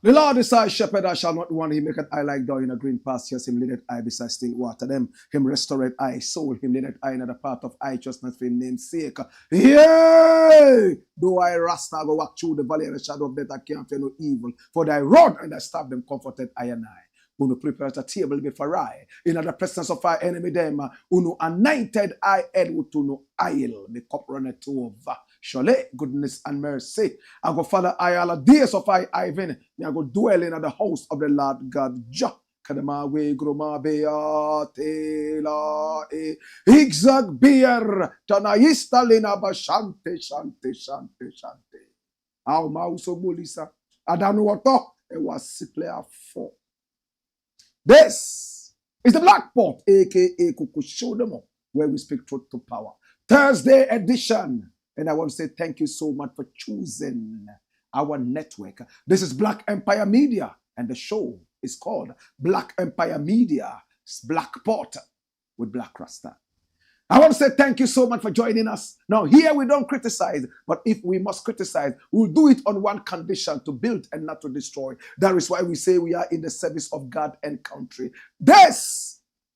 The Lord is our shepherd, I shall not want. He maketh I like down in a green pastures. Him leadeth I beside still water. Them him restoreth I soul. Him leadeth I in the path of righteousness for his name's sake. Yea! Though I rasta go walk through the valley of the shadow of death, I can't fear no evil. For thy rod and thy staff them comforted I and I. Uno prepared a table before I, in the presence of our enemy them. Uno anointed I head with no oil. The cup runneth over. Surely goodness and mercy. I go follow I all the days of I Ivan. I go dwell in the house of the Lord God. Jah. Kadama we groma bea tela e higzag beer tanaista lina bashante shante shante shante. How mauso bulisa. I don't know what talk. It was simply a four. This is the Black Pot, aka Kukushodemo, where we speak truth to power. Thursday edition. And I want to say thank you so much for choosing our network. This is Black Empire Media, and the show is called Black Empire Media's Black Pot with Black Rasta. I want to say thank you so much for joining us. Now, here we don't criticize, but if we must criticize, we'll do it on one condition: to build and not to destroy. That is why we say we are in the service of God and country. This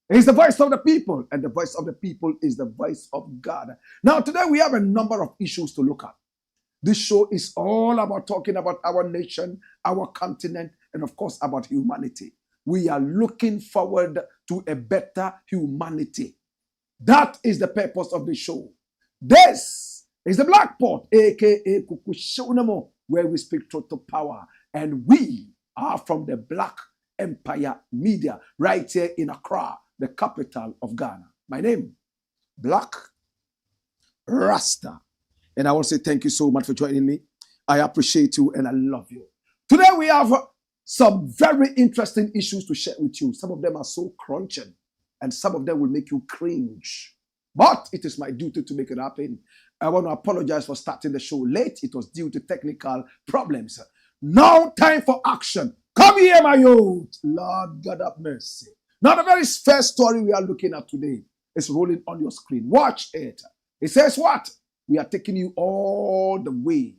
is the voice of the people, and the voice of the people is the voice of God. Now, today we have a number of issues to look at. This show is all about talking about our nation, our continent, and of course about humanity. We are looking forward to a better humanity. That is the purpose of the show. This is the Black Pot, aka Kukushonamo, where we speak truth to power. And we are from the Black Empire Media, right here in Accra, the capital of Ghana. My name, Black Rasta. And I want to say thank you so much for joining me. I appreciate you and I love you. Today we have some very interesting issues to share with you. Some of them are so crunching, and some of them will make you cringe. But it is my duty to make it happen. I want to apologize for starting the show late. It was due to technical problems. Now time for action. Come here, my youth. Lord God have mercy. Now the very first story we are looking at today is rolling on your screen. Watch it. It says what? We are taking you all the way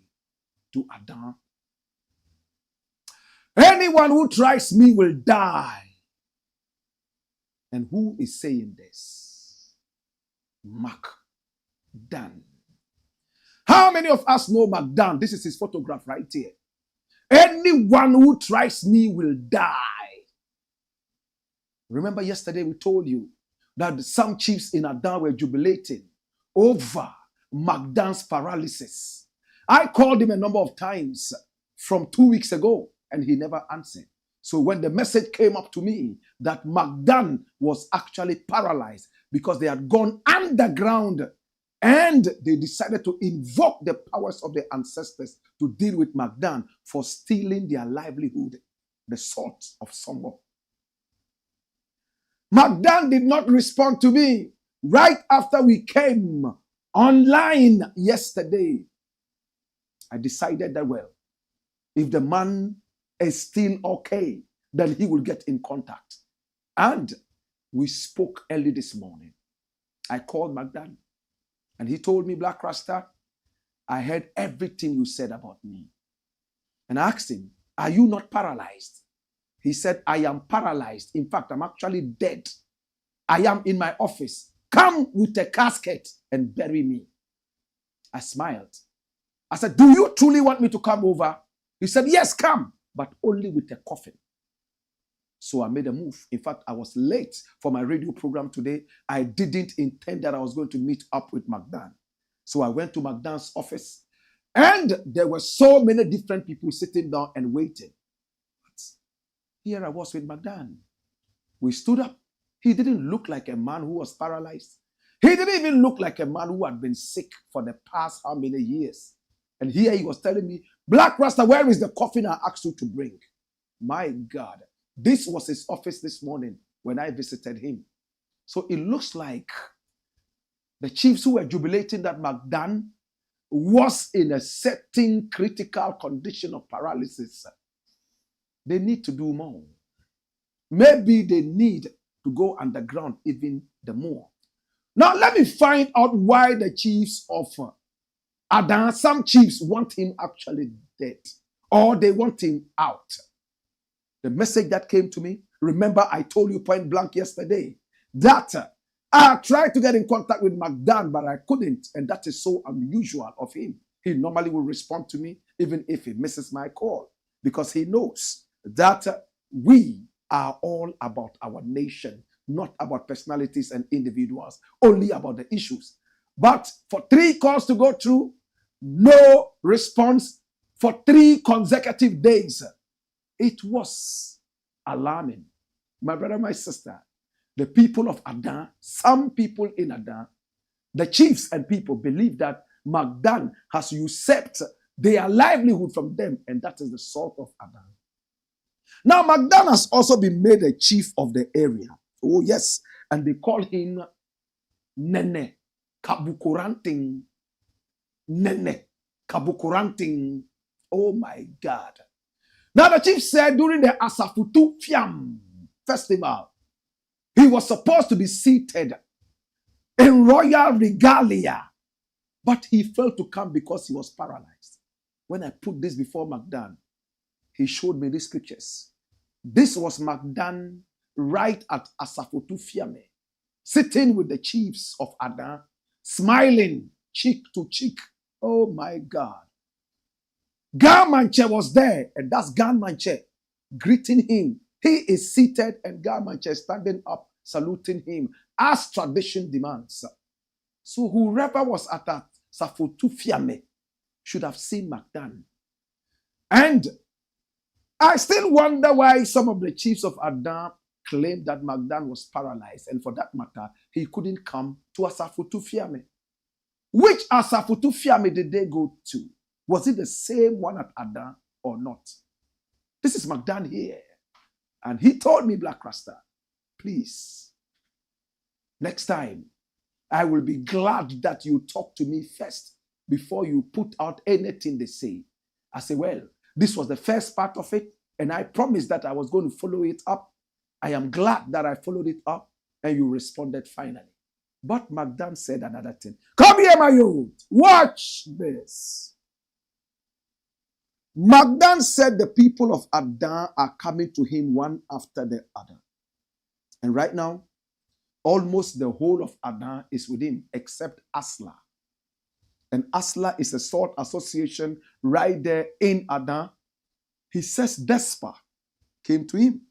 to Adam. Anyone who tries me will die. And who is saying this? McDAN. How many of us know McDAN? This is his photograph right here. Anyone who tries me will die. Remember yesterday we told you that some chiefs in Adam were jubilating over McDAN's paralysis. I called him a number of times from 2 weeks ago and he never answered. So when the message came up to me that McDAN was actually paralyzed because they had gone underground and they decided to invoke the powers of their ancestors to deal with McDAN for stealing their livelihood, the salt of Songo. McDAN did not respond to me right after we came online yesterday. I decided that, well, if the man is still okay, then he will get in contact. And we spoke early this morning. I called McDAN and he told me, Black Rasta, I heard everything you said about me. And I asked him, are you not paralyzed? He said, I am paralyzed. In fact, I'm actually dead. I am in my office. Come with a casket and bury me. I smiled. I said, do you truly want me to come over? He said, yes, come, but only with a coffin. So I made a move. In fact, I was late for my radio program today. I didn't intend that I was going to meet up with McDAN. So I went to McDAN's office, and there were so many different people sitting down and waiting. But here I was with McDAN. We stood up. He didn't look like a man who was paralyzed. He didn't even look like a man who had been sick for the past how many years. And here he was telling me, Blakk Rasta, where is the coffin I asked you to bring? My God. This was his office this morning when I visited him. So it looks like the chiefs who were jubilating that McDAN was in a certain critical condition of paralysis. They need to do more. Maybe they need to go underground even the more. Now let me find out why the chiefs of ADDO, some chiefs want him actually dead, or they want him out. The message that came to me, remember I told you point blank yesterday that I tried to get in contact with McDAN, but I couldn't, and that is so unusual of him. He normally will respond to me even if he misses my call, because he knows that we are all about our nation, not about personalities and individuals, only about the issues. But for 3 calls to go through, no response for 3 consecutive days. It was alarming. My brother, my sister, the people of ADDO, some people in ADDO, the chiefs and people believe that McDAN has usurped their livelihood from them, and that is the sort of ADDO. Now, McDAN has also been made a chief of the area. Oh, yes. And they call him Nene Kabukuranting. Nene Kabukuranting. Oh, my God. Now, the chief said during the Asafutu Fiam festival, he was supposed to be seated in royal regalia, but he failed to come because he was paralyzed. When I put this before McDAN, he showed me these pictures. This was McDAN right at Asafutu Fiame, sitting with the chiefs of ADDO, smiling cheek to cheek. Oh my God. Garmanche was there, and that's Garmanche greeting him. He is seated and Garmanche standing up, saluting him as tradition demands. So whoever was at that Asafutu Fiame should have seen McDAN. And I still wonder why some of the chiefs of ADDO claimed that McDAN was paralyzed, and for that matter, he couldn't come to Asafutu Fiame. Which Asafutu Fiame did they go to? Was it the same one at ADDO or not? This is McDAN here. And he told me, Blakk Rasta, please, next time, I will be glad that you talk to me first before you put out anything they say. I say, well, this was the first part of it, and I promised that I was going to follow it up. I am glad that I followed it up, and you responded finally. But McDAN said another thing. Come here, my youth. Watch this. McDAN said the people of ADDO are coming to him one after the other. And right now, almost the whole of ADDO is with him, except ASLA. And ASLA is a sort association right there in ADDO. He says DESPA came to him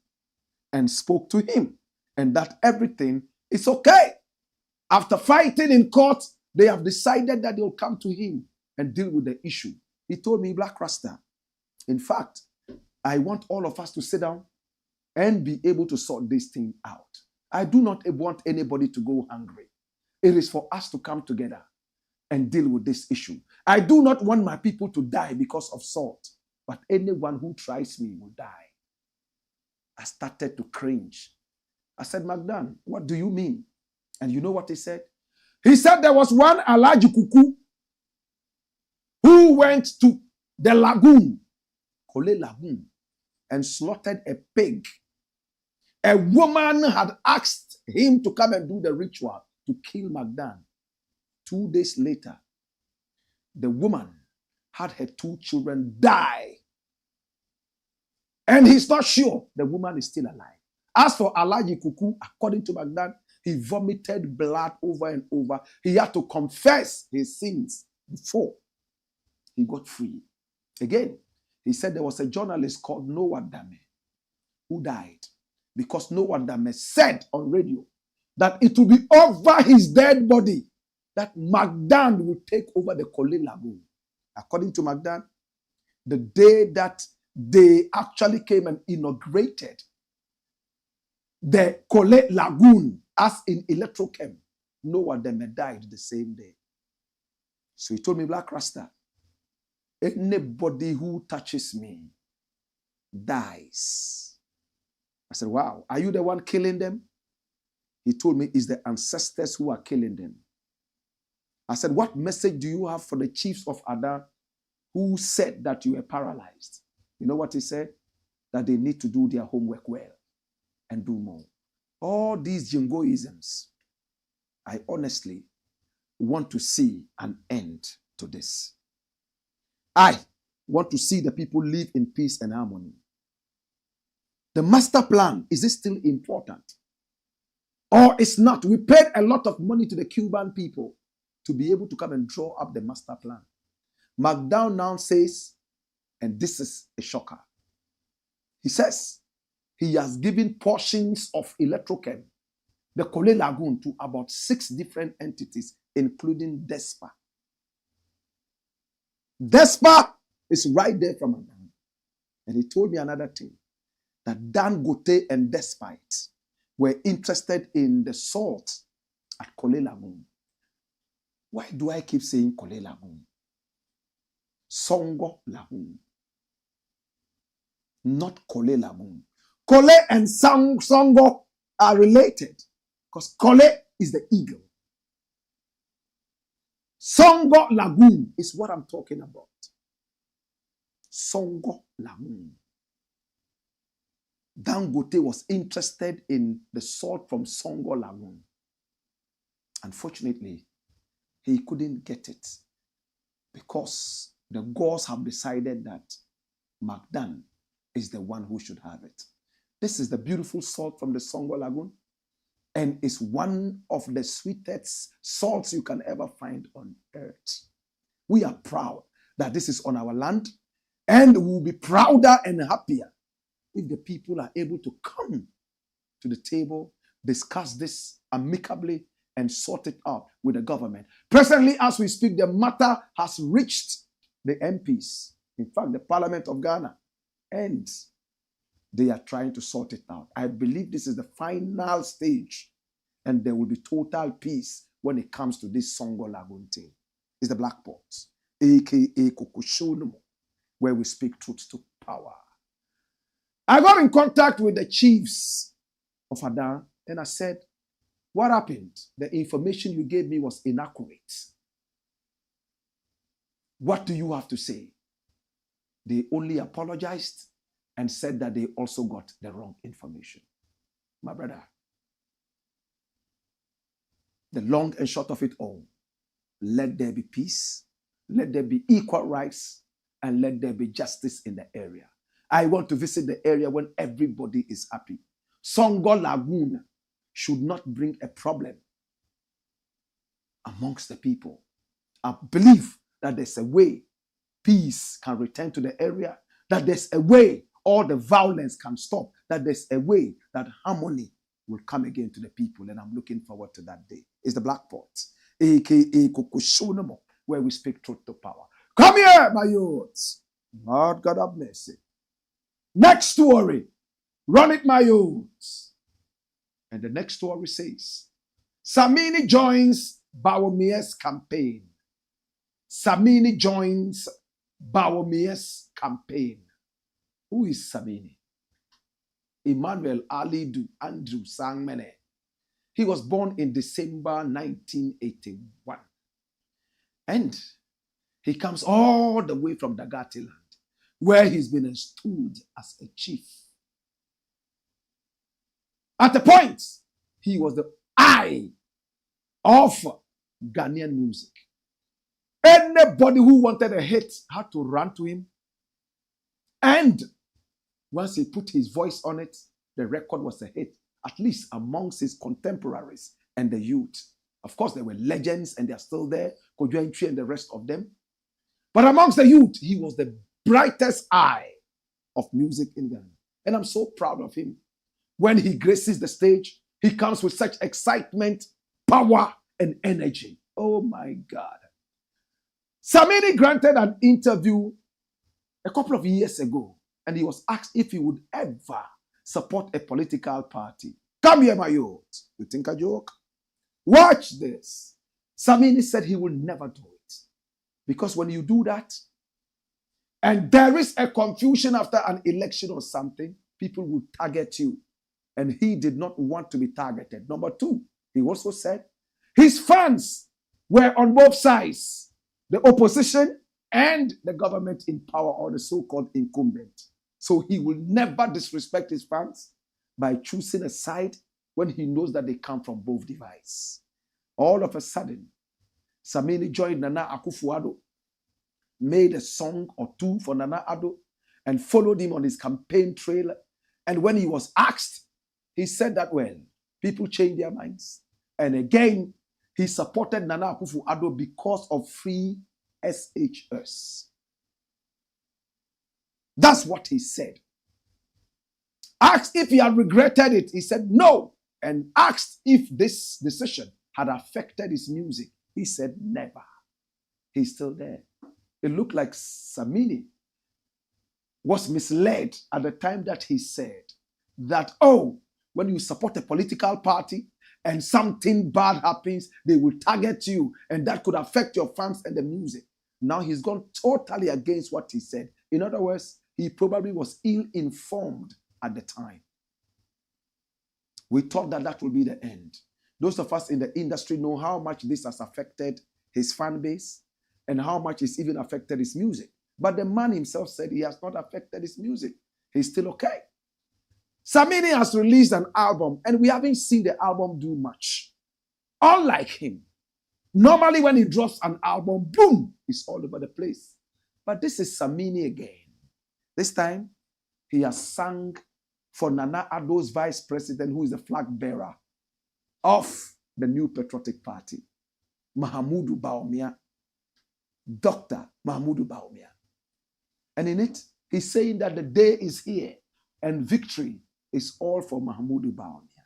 and spoke to him, and that everything is okay. After fighting in court, they have decided that they'll come to him and deal with the issue. He told me, Blakk Rasta, in fact, I want all of us to sit down and be able to sort this thing out. I do not want anybody to go hungry. It is for us to come together and deal with this issue. I do not want my people to die because of salt, but anyone who tries me will die. I started to cringe. I said, McDAN, what do you mean? And you know what he said? He said there was one Alhaji Kuku who went to the lagoon, Kole Lagoon, and slaughtered a pig. A woman had asked him to come and do the ritual to kill McDAN. 2 days later, the woman had her 2 children die. And he's not sure the woman is still alive. As for Alhaji Kuku, according to McDAN, he vomited blood over and over. He had to confess his sins before he got free. Again, he said there was a journalist called Noah Dame who died. Because no one that said on radio that it will be over his dead body that McDAN will take over the Kole Lagoon. According to McDAN, the day that they actually came and inaugurated the Kole Lagoon as in electrochem, no one of them had died the same day. So he told me, Black Rasta, anybody who touches me dies. I said, wow, are you the one killing them? He told me it's the ancestors who are killing them. I said, what message do you have for the chiefs of Ada who said that you were paralyzed? You know what he said? That they need to do their homework well and do more. All these jingoisms, I honestly want to see an end to this. I want to see the people live in peace and harmony. The master plan, is it still important? Or it's not? We paid a lot of money to the Cuban people to be able to come and draw up the master plan. McDAN now says, and this is a shocker, he says he has given portions of electrochem, the Kole Lagoon, to about 6 different entities, including DESPA. DESPA is right there from McDAN. And he told me another thing, that Dangote and Despite were interested in the salt at Kole Lagoon. Why do I keep saying Kole Lagoon? Songo Lagoon. Not Kole Lagoon. Kole and Songo are related because Kole is the eagle. Songo Lagoon is what I'm talking about. Songo Lagoon. Dangote was interested in the salt from Songo Lagoon. Unfortunately, he couldn't get it because the gods have decided that McDAN is the one who should have it. This is the beautiful salt from the Songo Lagoon, and it's one of the sweetest salts you can ever find on earth. We are proud that this is on our land, and we will be prouder and happier if the people are able to come to the table, discuss this amicably, and sort it out with the government. Presently, as we speak, the matter has reached the MPs, in fact, the Parliament of Ghana, and they are trying to sort it out. I believe this is the final stage, and there will be total peace when it comes to this Songo Lagoon thing. It's the Black Pot, aka Kokushonomo, where we speak truth to power. I got in contact with the chiefs of Ada, and I said, what happened? The information you gave me was inaccurate. What do you have to say? They only apologized and said that they also got the wrong information. My brother, the long and short of it all, let there be peace, let there be equal rights, and let there be justice in the area. I want to visit the area when everybody is happy. Songo Lagoon should not bring a problem amongst the people. I believe that there's a way peace can return to the area, that there's a way all the violence can stop, that there's a way that harmony will come again to the people, and I'm looking forward to that day. It's the Black Pot, aka Kokushonomo, where we speak truth to power. Come here, my youths. Lord God have mercy. Next story. Run it, my youths. And the next story says, Samini joins BAWUMIA'S campaign. Samini joins BAWUMIA'S campaign. Who is Samini? Emmanuel Alidu Andrew Sangmene. He was born in December 1981. And he comes all the way from Dagati land, where he's been installed as a chief. At the point, he was the eye of Ghanaian music. Anybody who wanted a hit had to run to him. And once he put his voice on it, the record was a hit, at least amongst his contemporaries and the youth. Of course, there were legends and they're still there, Kojo Antwi and the rest of them. But amongst the youth, he was the brightest eye of music in Ghana. And I'm so proud of him. when he graces the stage, he comes with such excitement, power, and energy. Oh my God. Samini granted an interview a couple of years ago, and he was asked if he would ever support a political party. Come here, my youth. You think a joke? Watch this. Samini said he will never do it. Because when you do that, and there is a confusion after an election or something, people will target you. And he did not want to be targeted. Number two, he also said his fans were on both sides, the opposition and the government in power, or the so-called incumbent. So he will never disrespect his fans by choosing a side when he knows that they come from both devices. All of a sudden, Samini joined Nana AKUFO-ADDO, made a song or two for Nana Addo, and followed him on his campaign trail. And when he was asked, he said that, well, people change their minds. And again, he supported Nana AKUFO-ADDO because of free SHS. That's what he said. Asked if he had regretted it, he said no. And asked if this decision had affected his music, he said never. He's still there. It looked like Samini was misled at the time that he said that, oh, when you support a political party and something bad happens, they will target you, and that could affect your fans and the music. Now he's gone totally against what he said. In other words, he probably was ill-informed at the time. We thought that that would be the end. Those of us in the industry know how much this has affected his fan base and how much it's even affected his music. But the man himself said he has not affected his music. He's still okay. Samini has released an album, and we haven't seen the album do much. Unlike him, normally when he drops an album, boom, it's all over the place. But this is Samini again. This time, he has sung for Nana Addo's vice president, who is the flag bearer of the new patriotic party, Mahamudu Bawumia, Dr. Mahamudu Bawumia. And in it, he's saying that the day is here and victory is all for Mahamudu Bawumia.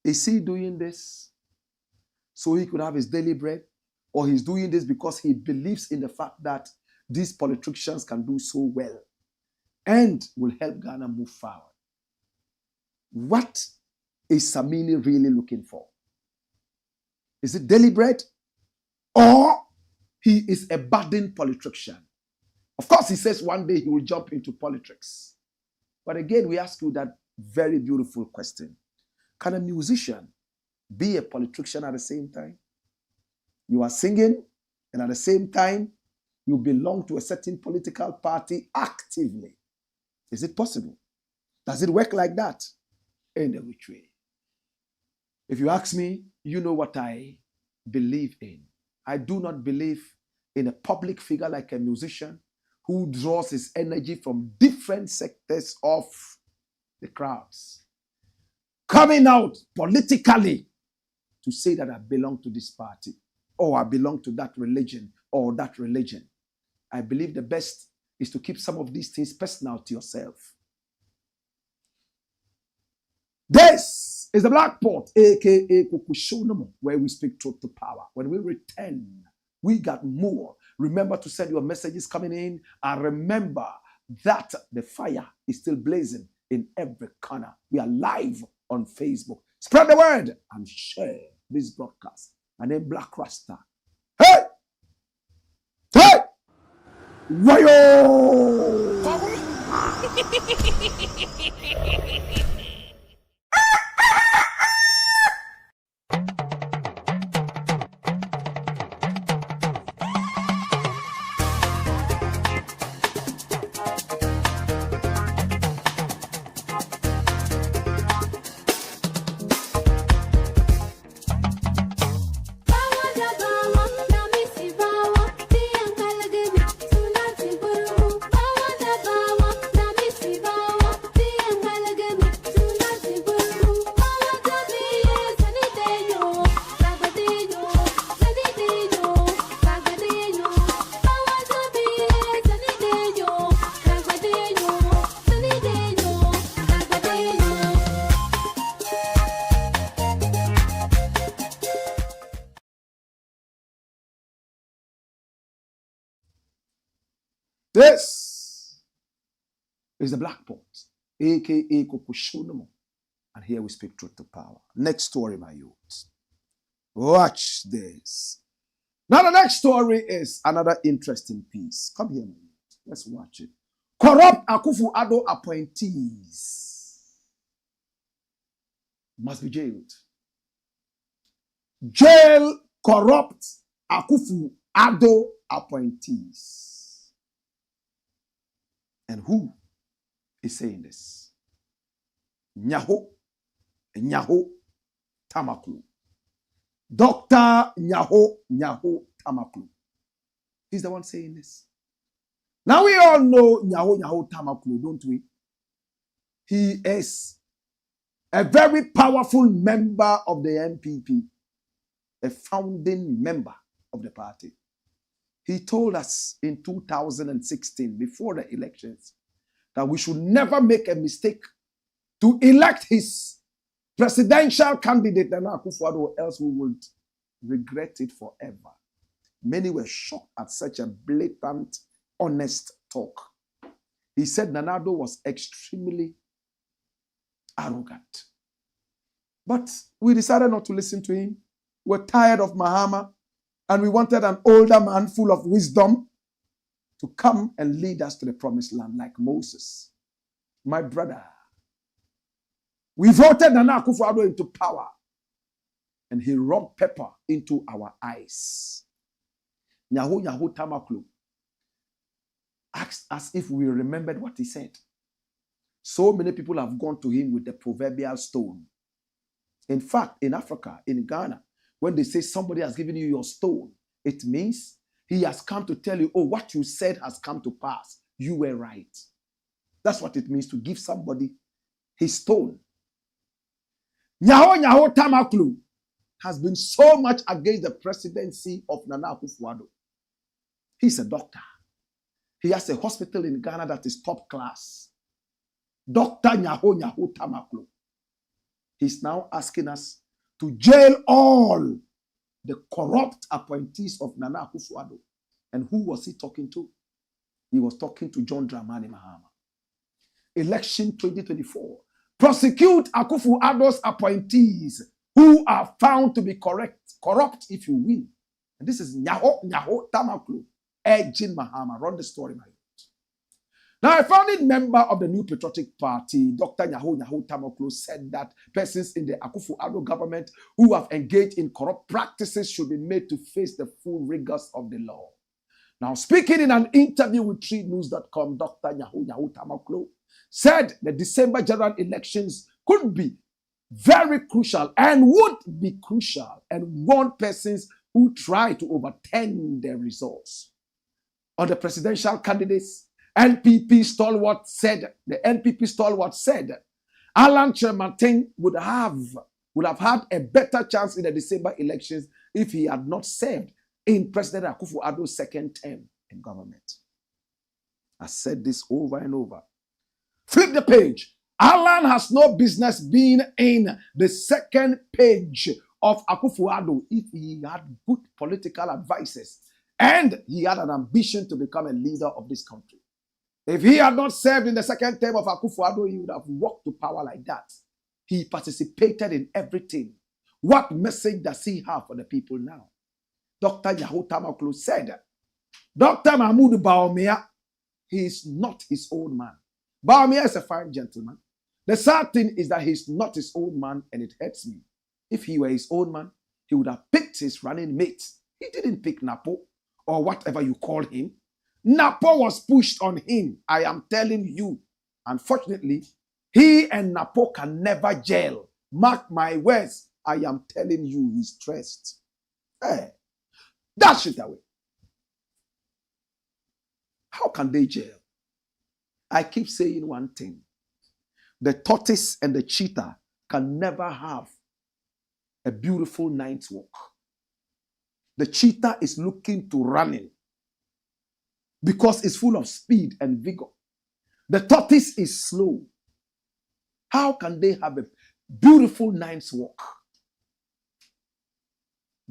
Is he doing this so he could have his daily bread? Or he's doing this because he believes in the fact that these politicians can do so well and will help Ghana move forward? What is Samini really looking for? Is it daily bread? Or he is a budding politician? Of course, he says one day he will jump into politics. But again, we ask you that very beautiful question. Can a musician be a politician at the same time? You are singing, and at the same time, you belong to a certain political party actively. Is it possible? Does it work like that? In which way? If you ask me, you know what I believe in. I do not believe in a public figure like a musician who draws his energy from different sectors of the crowds, coming out politically to say that I belong to this party, or I belong to that religion, or that religion. I believe the best is to keep some of these things personal to yourself. This is the Black Pot, aka Kukushonomo, where we speak truth to power. When we return, we got more. Remember to send your messages coming in, and remember that the fire is still blazing in every corner. We are live on Facebook. Spread the word and share this broadcast. My name is Blakk Rasta. Hey! Hey! Wayo! This is the Black Pot, aka Kokushonomo. And here we speak truth to power. Next story, my youth. Watch this. Now the next story is another interesting piece. Come here, my youth. Let's watch it. Corrupt AKUFO-ADDO appointees must be jailed. Jail corrupt AKUFO-ADDO appointees. And who is saying this? NYAHO-TAMAKLOE. Dr. NYAHO-TAMAKLOE. He's the one saying this. Now we all know NYAHO-TAMAKLOE, don't we? He is a very powerful member of the NPP, a founding member of the party. He told us in 2016, before the elections, that we should never make a mistake to elect his presidential candidate, Nana Akufo-ADDO, or else we would regret it forever. Many were shocked at such a blatant, honest talk. He said Nana Akufo-ADDO was extremely arrogant. But we decided not to listen to him. We're tired of Mahama, and we wanted an older man full of wisdom to come and lead us to the promised land like Moses. My brother, we voted Nana Akufo-ADDO into power, and he rubbed pepper into our eyes. NYAHO-TAMAKLOE asked us if we remembered what he said. So many people have gone to him with the proverbial stone. In fact, in Africa, in Ghana, when they say somebody has given you your stone, it means he has come to tell you, oh, what you said has come to pass. You were right. That's what it means to give somebody his stone. NYAHO-TAMAKLOE has been so much against the presidency of Nana Akufo-ADDO. He's a doctor. He has a hospital in Ghana that is top class. Dr. NYAHO-TAMAKLOE. He's now asking us to jail all the corrupt appointees of Nana Akufo-ADDO. And who was he talking to? He was talking to John Dramani Mahama. Election 2024. Prosecute Akufo-ADDO's appointees who are found to be corrupt if you win. And this is NYAHO-TAMAKLOE urging Mahama. Run the story, my youth. Now, a founding member of the New Patriotic Party, Dr. NYAHO-TAMAKLOE, said that persons in the Akufo-ADDO government who have engaged in corrupt practices should be made to face the full rigors of the law. Now, speaking in an interview with TreeNews.com, Dr. NYAHO-TAMAKLOE said the December general elections could be very crucial and would be crucial, and warned persons who try to overturn their results. On the presidential candidates, the NPP stalwart said Alan Kyerematen would have had a better chance in the December elections if he had not served in President Akufo-ADDO's second term in government. I said this over and over. Flip the page. Alan has no business being in the second page of Akufo-ADDO if he had good political advisors and he had an ambition to become a leader of this country. If he had not served in the second term of Akufo-ADDO, he would have walked to power like that. He participated in everything. What message does he have for the people now? Dr. NYAHO-TAMAKLOE said, Dr. Mahmoud BAWUMIA, he is not his own man. BAWUMIA is a fine gentleman. The sad thing is that he's not his own man, and it hurts me. If he were his own man, he would have picked his running mates. He didn't pick Napo, or whatever you call him. Napo was pushed on him, I am telling you. Unfortunately, he and Napo can never jail. Mark my words, I am telling you, he's stressed. Hey, dash it away. How can they jail? I keep saying one thing. The tortoise and the cheetah can never have a beautiful night's walk. The cheetah is looking to running because it's full of speed and vigor. The tortoise is slow. How can they have a beautiful night's walk?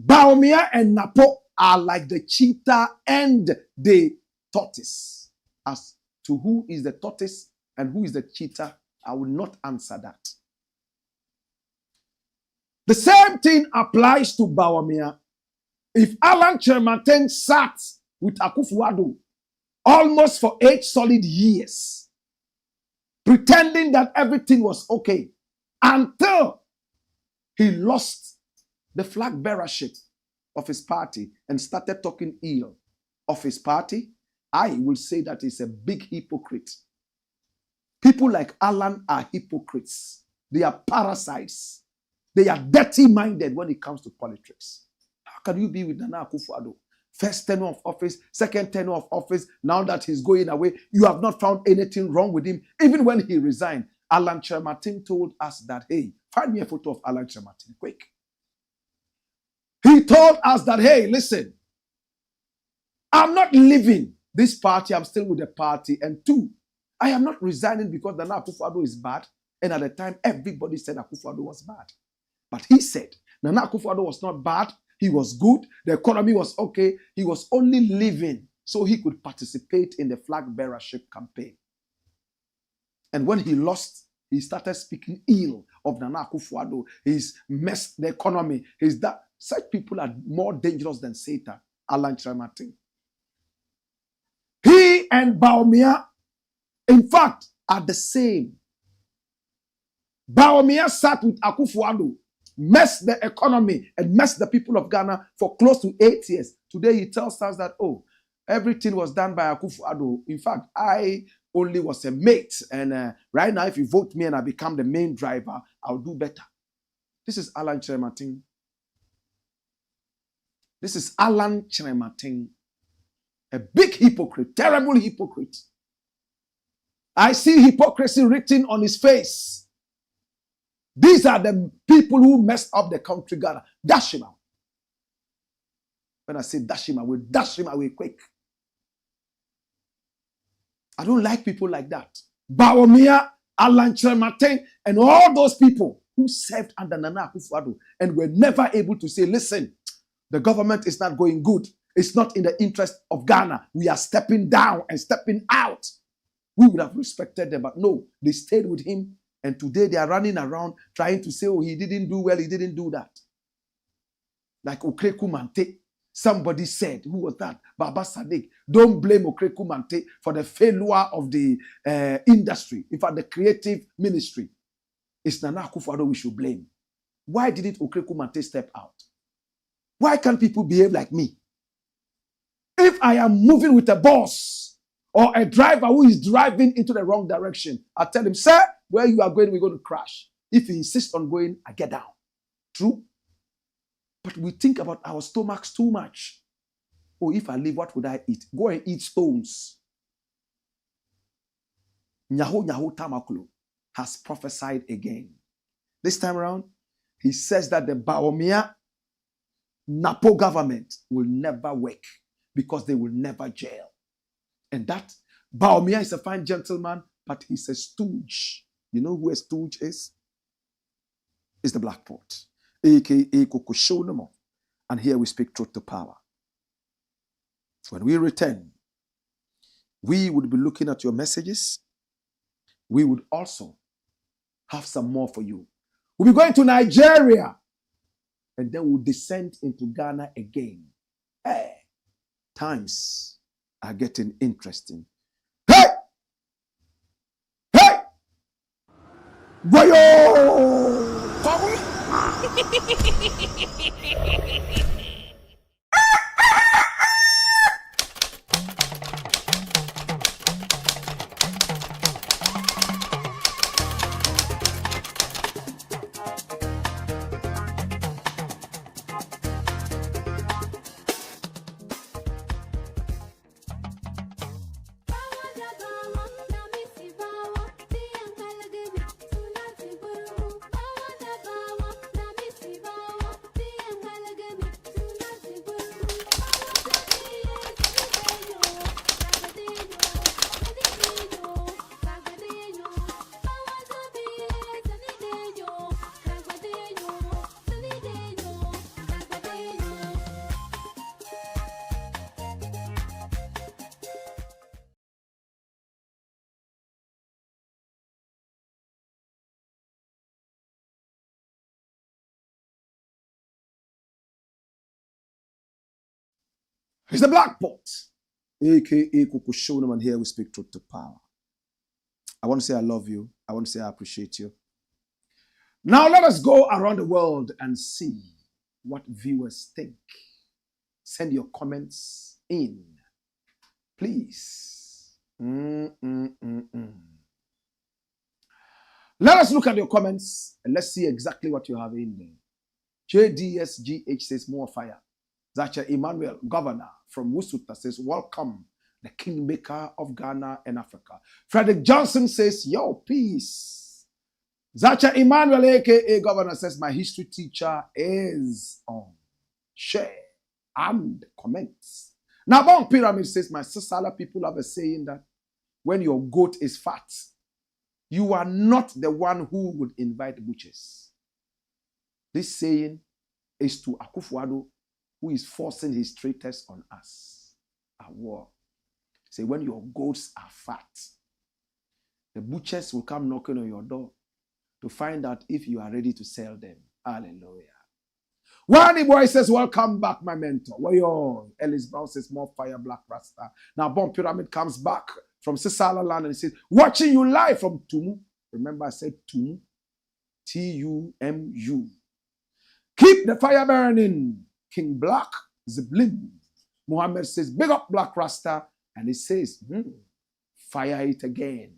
BAWUMIA and Napo are like the cheetah and the tortoise. as to who is the tortoise and who is the cheetah, I will not answer that. The same thing applies to BAWUMIA. If Alan Kyerematen sat with AKUFO-ADDO almost for 8 solid years, pretending that everything was okay, until he lost the flag bearership of his party and started talking ill of his party, I will say that he's a big hypocrite. People like Alan are hypocrites. They are parasites. They are dirty-minded when it comes to politics. How can you be with Nana Akufo-ADDO? First tenure of office, second tenure of office, now that he's going away, you have not found anything wrong with him. Even when he resigned, Alan Kyerematen told us that, hey, find me a photo of Alan Kyerematen, quick. He told us that, hey, listen, I'm not leaving this party, I'm still with the party. And 2, I am not resigning because Nana Akufo-ADDO is bad. And at the time, everybody said Akufo-ADDO was bad. But he said Nana Akufo-ADDO was not bad. He was good. The economy was okay. He was only leaving so he could participate in the flag bearership campaign. And when he lost, he started speaking ill of Nana Akufo-ADDO. He's messed the economy. He's that. Such people are more dangerous than Satan. Alan Kyerematen. He and BAWUMIA, in fact, are the same. BAWUMIA sat with AKUFO-ADDO, messed the economy and messed the people of Ghana for close to 8 years. Today he tells us that, oh, everything was done by AKUFO-ADDO. In fact, I only was a mate. And right now, if you vote me and I become the main driver, I'll do better. This is Alan Kyerematen. This is Alan Kyerematen. A big hypocrite, terrible hypocrite. I see hypocrisy written on his face. These are the people who messed up the country, Ghana. Dash him out. When I say dash him away quick. I don't like people like that. BAWUMIA, Alan Kyerematen, and all those people who served under Nana Akufo-ADDO and were never able to say, listen, the government is not going good. It's not in the interest of Ghana. We are stepping down and stepping out. We would have respected them, but no, they stayed with him. And today they are running around trying to say, oh, he didn't do well, he didn't do that. Like Okreku Mante. Somebody said, who was that? Baba Sadiq. Don't blame Okreku Mante for the failure of the industry. In fact, the creative ministry. It's Nana Akufo-ADDO we should blame. Why didn't Okreku Mante step out? Why can't people behave like me? If I am moving with a boss or a driver who is driving into the wrong direction, I tell him, sir, where you are going, we're going to crash. If he insists on going, I get down. True? But we think about our stomachs too much. Oh, if I leave, what would I eat? Go and eat stones. NYAHO-TAMAKLOE has prophesied again. This time around, he says that the BAWUMIA NAPO government will never work because they will never jail. And that BAWUMIA is a fine gentleman, but he's a stooge. You know who a stooge is? It's the Black Pot, aka Koko. And here we speak truth to power. When we return, we would be looking at your messages. We would also have some more for you. We'll be going to Nigeria. And then we'll descend into Ghana again. Hey, times are getting interesting. Hey! Hey! Wayo! It's the Black Pot, aka Kukushonem, and here we speak truth to power. I want to say I love you. I want to say I appreciate you. Now let us go around the world and see what viewers think. Send your comments in, please. Let us look at your comments and let's see exactly what you have in there. JDSGH says more fire. Zacha Emmanuel, governor from Wusuta, says welcome, the kingmaker of Ghana and Africa. Frederick Johnson says, yo, peace. Zacha Emmanuel, aka governor, says my history teacher is on. Share and comments. Now, Bon Pyramid says my Sisala people have a saying that when your goat is fat, you are not the one who would invite butchers. This saying is to AKUFO-ADDO, who is forcing his traitors on us at war. Say, when your goats are fat, the butchers will come knocking on your door to find out if you are ready to sell them. Hallelujah. Wani Boy says, welcome back, my mentor. Where you? Ellis Brown says, more fire, Black Rasta. Now, Bon Pyramid comes back from Sisala land and he says, watching you live from Tumu. Remember I said Tumu. T-U-M-U. Keep the fire burning. King Blakk, Ziblim. Muhammad says, big up Black Rasta. And he says, fire it again.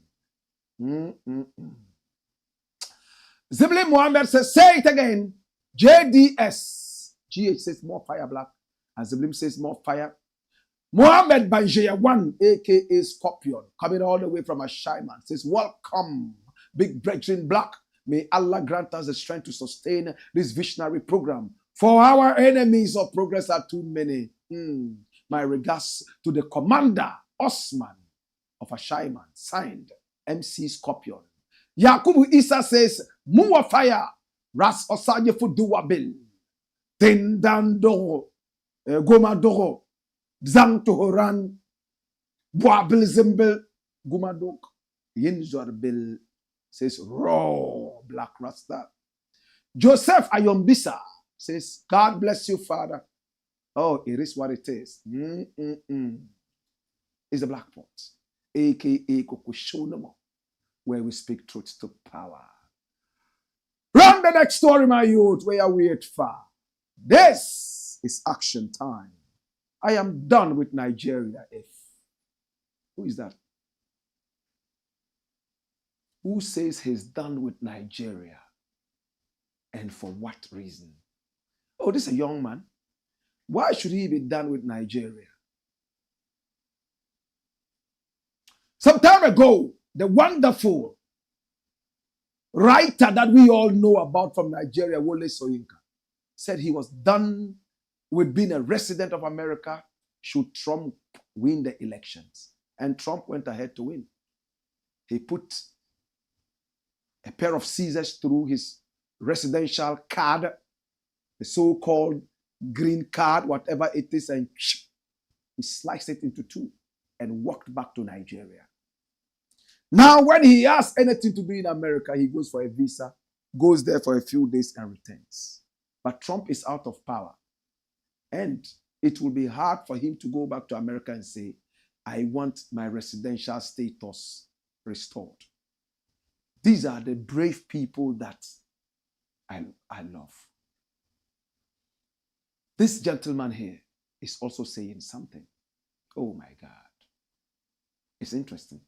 Ziblim Muhammad says, say it again. JDS. GH says, more fire, Black. And Ziblim says, more fire. Muhammad Banjaya 1, aka Scorpion, coming all the way from Ashaiman, says, welcome, big brethren Black. May Allah grant us the strength to sustain this visionary program. For our enemies of progress are too many. My regards to the commander, Osman of Ashaiman, signed MC Scorpion. Yakubu Isa says, Muwa fire, Ras Osaje Fuduwabil, Tendando, Gomadoro, Zang Tohoran, Boabil Zimbel, Gumadok, Yinzorbil, says, raw Black Rasta. Joseph Ayombisa says, God bless you, Father. Oh, it is what it is. It's the Black Pot, aka Kukushonem, where we speak truth to power. Run the next story, my youth, where you wait for. This is action time. I am done with Nigeria. Who is that? Who says he's done with Nigeria? And for what reason? Oh, this is a young man. Why should he be done with Nigeria? Some time ago, the wonderful writer that we all know about from Nigeria, Wole Soyinka, said he was done with being a resident of America should Trump win the elections. And Trump went ahead to win. He put a pair of scissors through his residential card, the so-called green card, whatever it is, and he sliced it into two and walked back to Nigeria. Now, when he has anything to do in America, he goes for a visa, goes there for a few days and returns. But Trump is out of power. And it will be hard for him to go back to America and say, I want my residential status restored. These are the brave people that I love. This gentleman here is also saying something. Oh my God. It's interesting.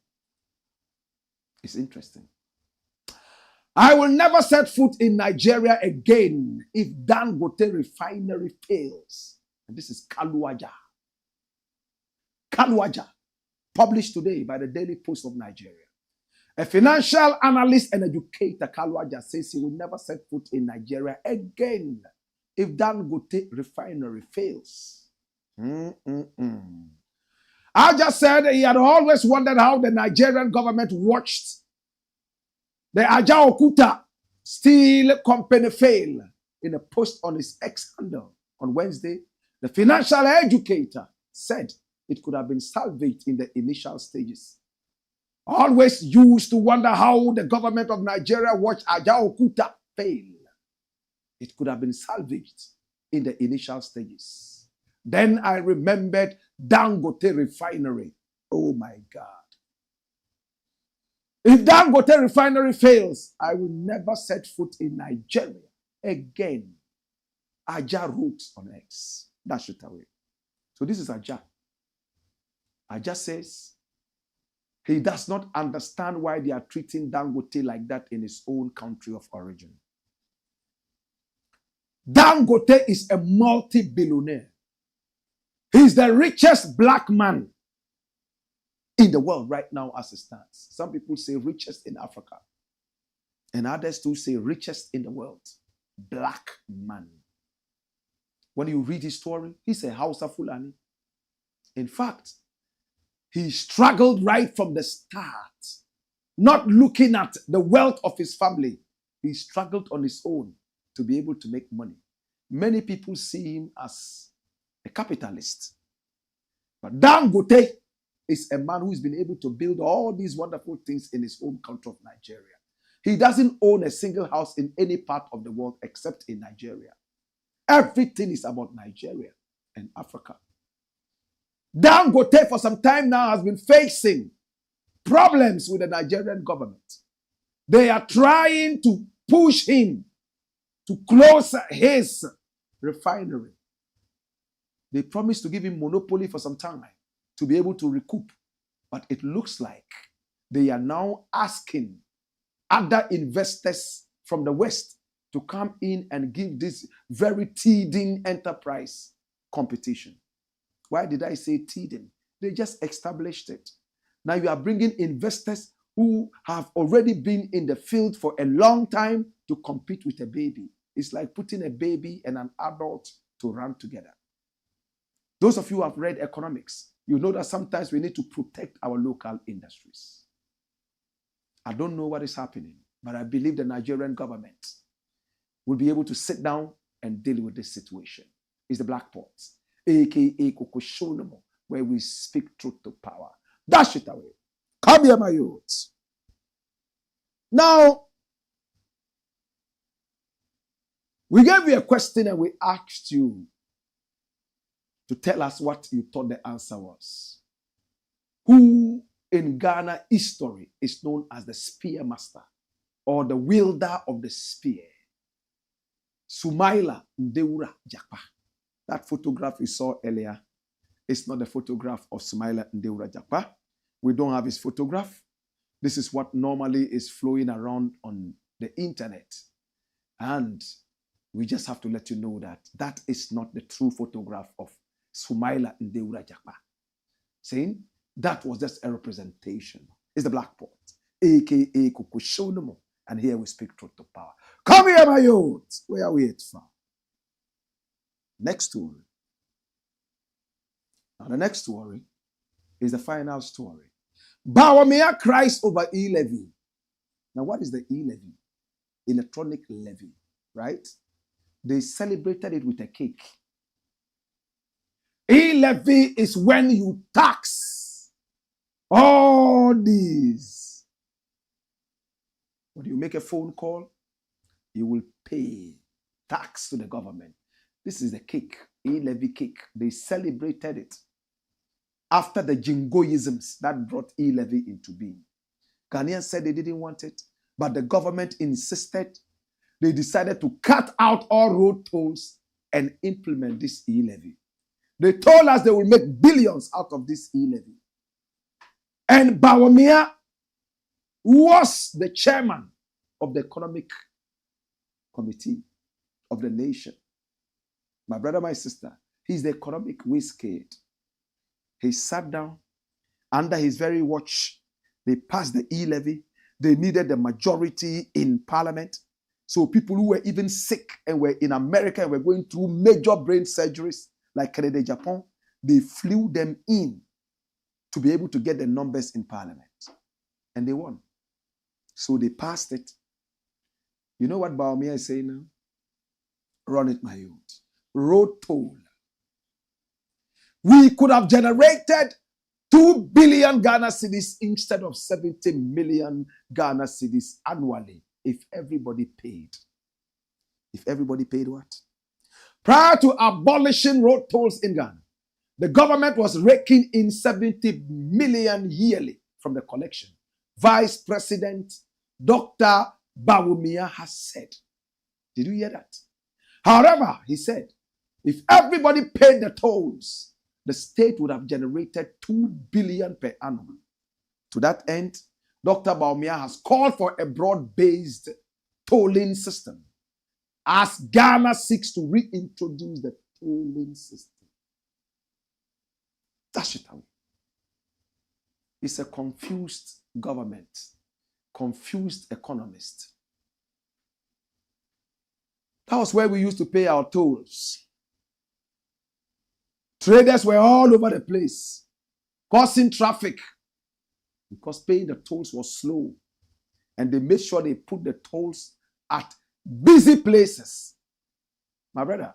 It's interesting. I will never set foot in Nigeria again if Dangote refinery fails. And this is Kaluaja. Kaluaja, published today by the Daily Post of Nigeria. A financial analyst and educator, Kaluaja, says he will never set foot in Nigeria again if Dangote refinery fails. I just said he had always wondered how the Nigerian government watched the Ajaokuta steel company fail. In a post on his X handle on Wednesday, the financial educator said it could have been salvaged in the initial stages. Always used to wonder how the government of Nigeria watched Ajaokuta fail. It could have been salvaged in the initial stages. Then I remembered Dangote refinery. Oh my God. If Dangote refinery fails, I will never set foot in Nigeria again. Aja wrote on X. Dash it away. So this is Aja. Aja says he does not understand why they are treating Dangote like that in his own country of origin. Dangote is a multi-billionaire. He's the richest black man in the world right now as it stands. Some people say richest in Africa. And others too say richest in the world. Black man. When you read his story, he's a Hausa Fulani. In fact, he struggled right from the start, not looking at the wealth of his family. He struggled on his own to be able to make money. Many people see him as a capitalist. But Dangote is a man who's been able to build all these wonderful things in his own country of Nigeria. He doesn't own a single house in any part of the world except in Nigeria. Everything is about Nigeria and Africa. Dangote for some time now has been facing problems with the Nigerian government. They are trying to push him to close his refinery. They promised to give him monopoly for some time to be able to recoup. But it looks like they are now asking other investors from the West to come in and give this very teething enterprise competition. Why did I say teething? They just established it. Now you are bringing investors who have already been in the field for a long time to compete with a baby. It's like putting a baby and an adult to run together. Those of you who have read economics, you know that sometimes we need to protect our local industries. I don't know what is happening, but I believe the Nigerian government will be able to sit down and deal with this situation. It's the Black Ports, aka Kokoshonomo, where we speak truth to power. Dash it away. Come here, my youths. Now, we gave you a question and we asked you to tell us what you thought the answer was. Who in Ghana history is known as the spear master or the wielder of the spear? Sumaila Ndeura Jakpa. That photograph you saw earlier is not the photograph of Sumaila Ndeura Jakpa. We don't have his photograph. This is what normally is flowing around on the internet. And we just have to let you know that that is not the true photograph of Sumaila Ndeura Jakpa. Saying that was just a representation. It's the Black Port, aka Kokoshonomo. And here we speak truth to power. Come here, my youth. Where are we at from? Next story. Now, the next story is the final story. BAWUMIA cries over E-LEVY. Now, what is the E-LEVY? Electronic levy, right? They celebrated it with a cake. E-LEVY is when you tax all these. When you make a phone call, you will pay tax to the government. This is the cake, E-LEVY cake. They celebrated it after the jingoisms that brought E-LEVY into being. Ghanaians said they didn't want it, but the government insisted. They decided to cut out all road tolls and implement this E-LEVY. They told us they will make billions out of this E-LEVY. And BAWUMIA was the chairman of the economic committee of the nation. My brother, my sister, he's the economic whiz-kid. He sat down under his very watch. They passed the E-LEVY. They needed the majority in parliament. So people who were even sick and were in America and were going through major brain surgeries like Canada, Japan, they flew them in to be able to get the numbers in parliament. And they won. So they passed it. You know what BAWUMIA is saying now? Run it, my youth. Road toll. We could have generated 2 billion Ghana cedis instead of 70 million Ghana cedis annually if everybody paid. If everybody paid what? Prior to abolishing road tolls in Ghana, the government was raking in 70 million yearly from the collection. Vice President Dr. BAWUMIA has said. Did you hear that? However, he said, if everybody paid the tolls, the state would have generated 2 billion per annum. To that end, Dr. BAWUMIA has called for a broad-based tolling system as Ghana seeks to reintroduce the tolling system. Dash it away. It's a confused government, confused economist. That was where we used to pay our tolls. Traders were all over the place, causing traffic because paying the tolls was slow. And they made sure they put the tolls at busy places. My brother,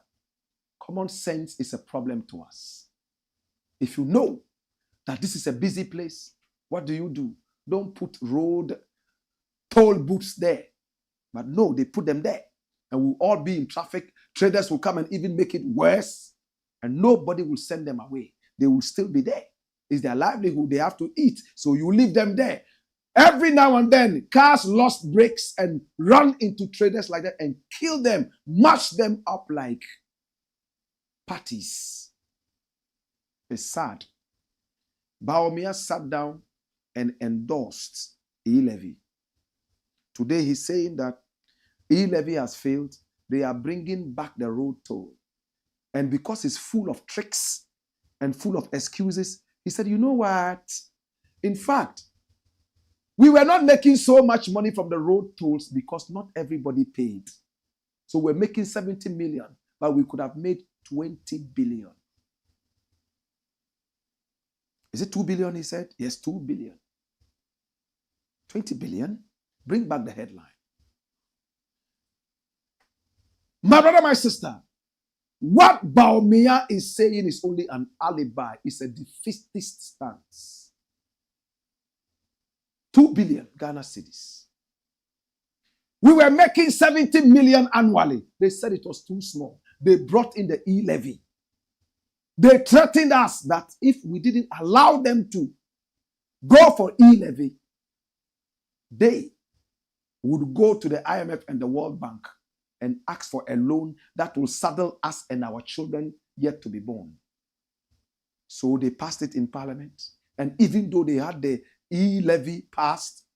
common sense is a problem to us. If you know that this is a busy place, what do? Don't put road toll booths there. But no, they put them there. And we'll all be in traffic. Traders will come and even make it worse. And nobody will send them away. They will still be there. It's their livelihood. They have to eat. So you leave them there. Every now and then, cars lost brakes and run into traders like that and kill them, mash them up like patties. It's sad. BAWUMIA sat down and endorsed E-LEVY. Today he's saying that E-LEVY has failed. They are bringing back the road toll. And because it's full of tricks and full of excuses, he said, you know what? In fact, we were not making so much money from the road tolls because not everybody paid. So we're making 70 million, but we could have made 20 billion. Is it 2 billion, he said? Yes, 2 billion. 20 billion? Bring back the headline. My brother, my sister, what BAWUMIA is saying is only an alibi. It's a defeatist stance. 2 billion Ghana cedis. We were making 70 million annually. They said it was too small. They brought in the E-LEVY. They threatened us that if we didn't allow them to go for E-LEVY, they would go to the IMF and the World Bank and ask for a loan that will saddle us and our children yet to be born. So they passed it in Parliament. And even though they had the E-LEVY passed,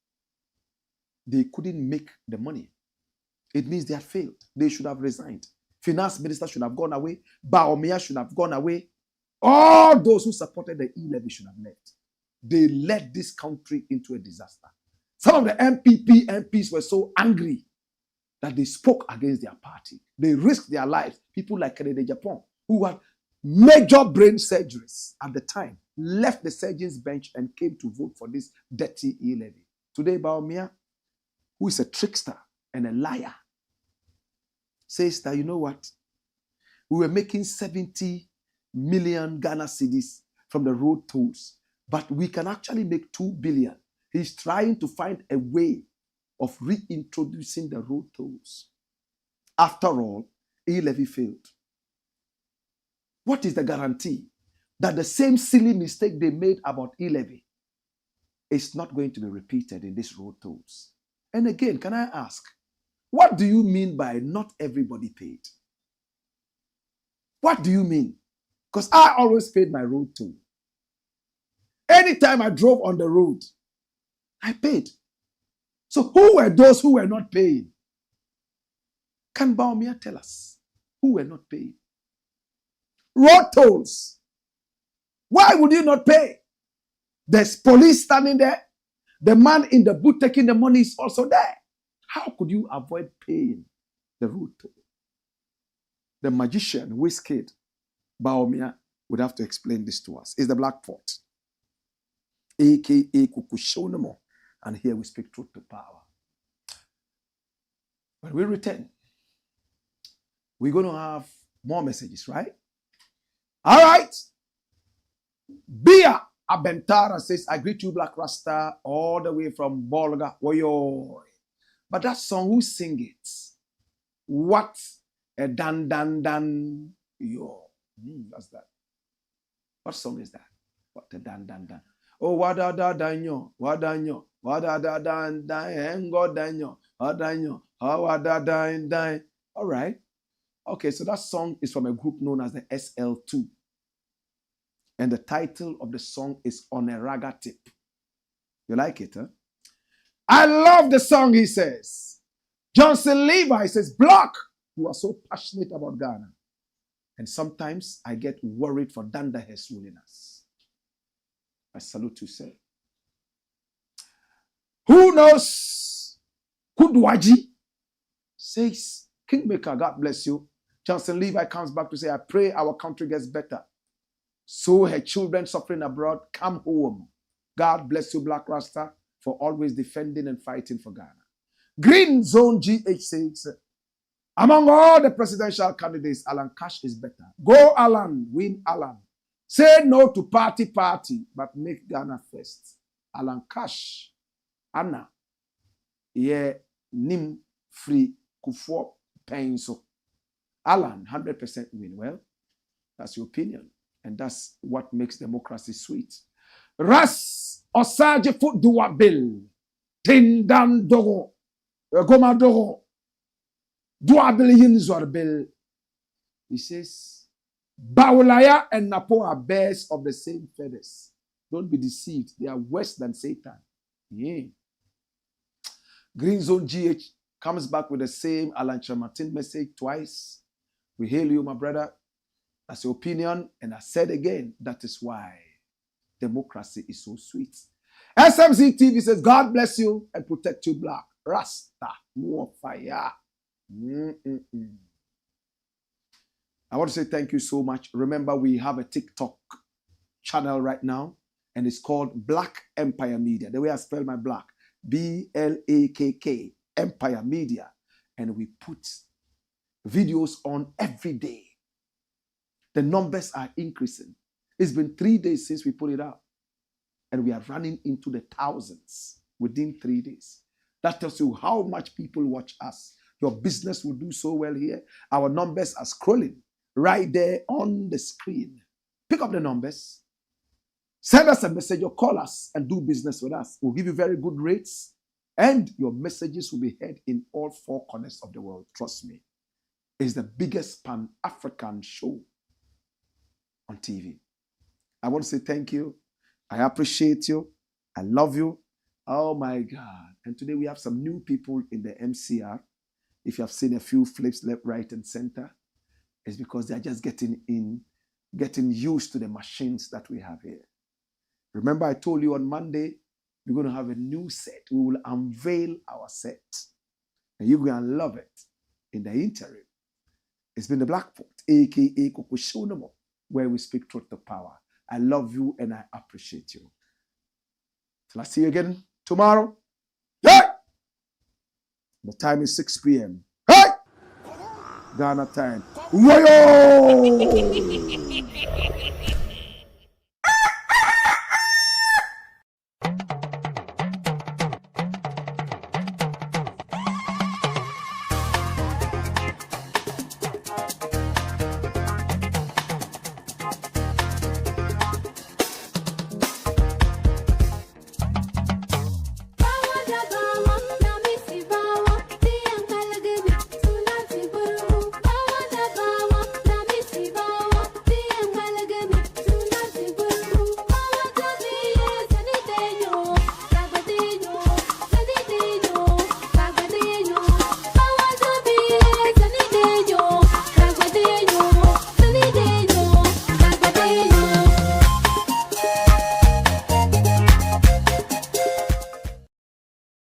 they couldn't make the money. It means they had failed. They should have resigned. Finance minister should have gone away. BAWUMIA should have gone away. All those who supported the E-LEVY should have left. They led this country into a disaster. Some of the MPs were so angry that they spoke against their party. They risked their lives. People like Kennedy Japan, who had major brain surgeries at the time, left the surgeon's bench and came to vote for this dirty E-LEVY. Today, BAWUMIA, who is a trickster and a liar, says that, you know what? We were making 70 million Ghana cedis from the road tolls, but we can actually make 2 billion. He's trying to find a way of reintroducing the road tolls. After all, E-LEVY failed. What is the guarantee that the same silly mistake they made about E-LEVY is not going to be repeated in these road tolls? And again, can I ask, what do you mean by not everybody paid? What do you mean? Because I always paid my road toll. Anytime I drove on the road, I paid. So who were those who were not paying? Can BAWUMIA tell us who were not paying? Road tolls. Why would you not pay? There's police standing there. The man in the booth taking the money is also there. How could you avoid paying the road toll? The magician, Wizkid, BAWUMIA, would have to explain this to us. It's the Black Pot, a.k.a. Kukushonomo. And here we speak truth to power. When we return, we're going to have more messages, right? All right. Bia Abentara says, I greet you, Black Rasta, all the way from Bolga. Oyo. But that song, who sing it? What A dan dan dan. Yo. That's that. What song is that? What a dan dan dan. Oh, wada da danyo, wadanyo, wada da dan dan, engo danyo, wadanyo, wada dan dan. All right. Okay, so that song is from a group known as the SL2. And the title of the song is On a Raga Tip. You like it, huh? I love the song, he says. Johnson Levi says, Blakk, you are so passionate about Ghana. And sometimes I get worried for Dandahe's ruling us. I salute you, sir. Who knows? Kudwaji says, Kingmaker, God bless you. Johnson Levi comes back to say, I pray our country gets better. So her children suffering abroad, come home. God bless you, Black Rasta, for always defending and fighting for Ghana. Green Zone GH says, among all the presidential candidates, Alan Cash is better. Go Alan, win Alan. Say no to party, but make Ghana first. Alan Cash, Anna, yeah, Nim, free, Kufo, Painso. Alan, 100% win. Well, that's your opinion. And that's what makes democracy sweet. Ras Osaje Foot Dua Bill. Tindan Dogo. Goma Dogo. Dua Bill Yinzor Bill. He says, Bawulaya and Napo are birds of the same feathers. Don't be deceived. They are worse than Satan. Yeah. Green Zone GH comes back with the same Alan Chamartin message twice. We hail you, my brother. That's your opinion. And I said again, that is why democracy is so sweet. SMC TV says, God bless you and protect you, Blakk. Rasta, more fire. I want to say thank you so much. Remember, we have a TikTok channel right now, and it's called Blakk Empire Media. The way I spell my Blakk, B-L-A-K-K, Empire Media. And we put videos on every day. The numbers are increasing. It's been 3 days since we put it out. And we are running into the thousands within 3 days. That tells you how much people watch us. Your business will do so well here. Our numbers are scrolling right there on the screen. Pick up the numbers. Send us a message or call us and do business with us. We'll give you very good rates. And your messages will be heard in all 4 corners of the world. Trust me. It's the biggest Pan-African show on TV. I want to say thank you. I appreciate you. I love you. Oh my God. And today we have some new people in the MCR. If you have seen a few flips left, right, and center, it's because they're just getting used to the machines that we have here. Remember, I told you on Monday, we're going to have a new set. We will unveil our set. And you're going to love it. In the interim, it's been the Blackport, a.k.a. Kokushonomo, where we speak truth to power. I love you and I appreciate you. Till I see you again tomorrow. Hey! The time is 6 p.m. Hey! Ghana time. Wayo!